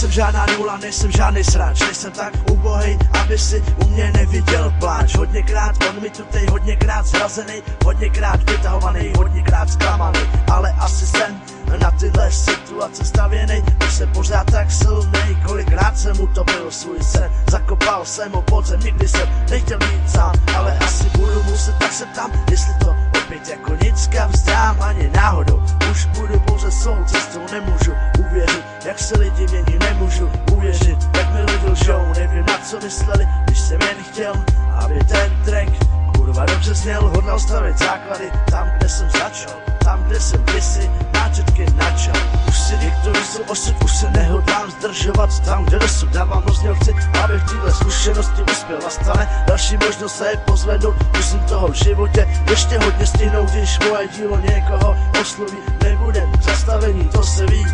Nejsem žádná nula, nejsem žádný sráč, nejsem tak ubohej, aby si u mě neviděl pláč. Hodněkrát odmítnutej, hodněkrát zrazený, hodněkrát vytahovaný, hodněkrát zklamaný, ale asi jsem na tyhle situace stavěnej, když jsem pořád tak silnej, kolikrát jsem utopil svůj sen, zakopal jsem ho pod zem, nikdy jsem nechtěl být sám, ale asi budu muset, tak se tam, jestli to opět jako nic kam vzdám, ani náhodou, už budu pouze svou cestou, nemůžu uvěřit, jak se lidi mění, nemůžu uvěřit, jak mi lidi lžou, nevím na co mysleli, když jsem jen chtěl, aby ten track kurva dobře zněl, hodlal stavět základy, tam kde jsem začal, tam kde jsem kdysi náčetky načal. Už si diktuji svůj osud, už se nehodlám zdržovat, tam kde dosud dávám rozděl, chci, abych tyhle zkušenosti uspěl, nastane další možnost se pozvednout, musím toho v životě ještě hodně stihnout, když moje dílo někoho osloví, nebudem zastavení, to se ví.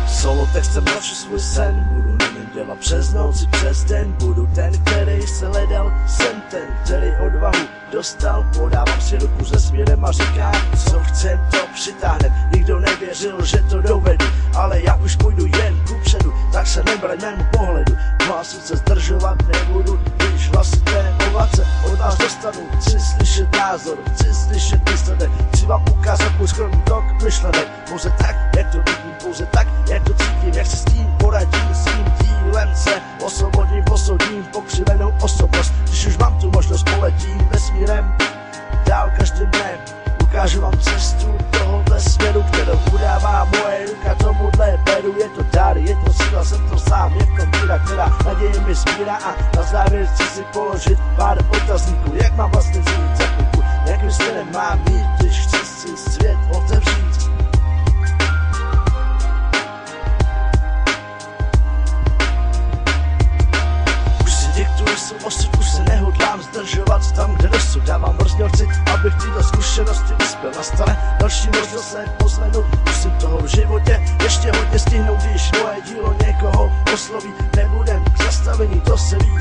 Solo textem další svůj sen, budu na něm dělat přes noc i přes den, budu ten, který se hledal, jsem ten, který odvahu dostal, podávám si ruku se směrem a říkám, co chcem, to přitáhnem, nikdo nevěřil, že to dovedu, ale já už půjdu jen kupředu, tak se nebraň mému pohledu, hlasu se zdržovat nebudu, když hlasité ovace od vás dostanu, chci slyšet názor, chci slyšet výsledek, chci vám ukázat můj skromný tok myšlenek, pouze tak, jak to vidím, pouze tak, jak to cítím, jak se s tím poradím, svým dílem se osvobodím, posoudím pokřivenou osobnost, když už mám tu možnost, poletím vesmírem dál každým dnem, ukážu vám cestu tohohle směru, kterou udává moje ruka, tomuhle beru, je to dar, je to síla, jsem to sám, je to víra, která naděje mi sbírá a na závěr chci si položit pár otazníků, jak mám vlastně žít za chvilku, jakým směrem mám jít, když chci si svět otevřít. Osud už se nehodlám zdržovat, tam kde dosud dávám rozděl, chci, abych tyto zkušenosti uspěl, nastane další možnost se pozvednout, musím toho v životě ještě hodně stihnout, když moje dílo někoho osloví, nebudem k zastavení, to se ví.